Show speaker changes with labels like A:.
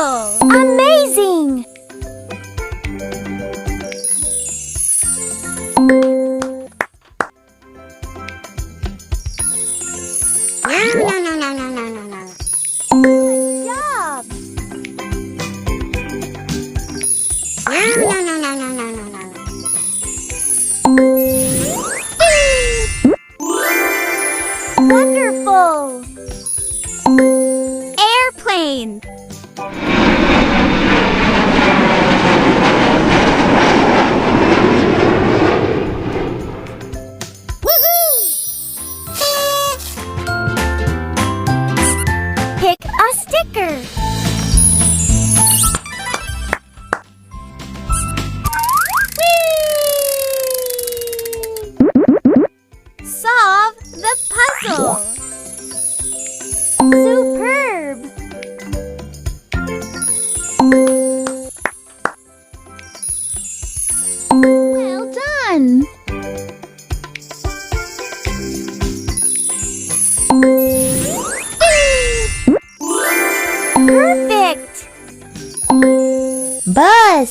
A: puzzle! Amazing! Good job! Wonderful! Airplane! Pick a sticker. Whee! Solve the puzzle. Superb! Well done! Perfect! Bus!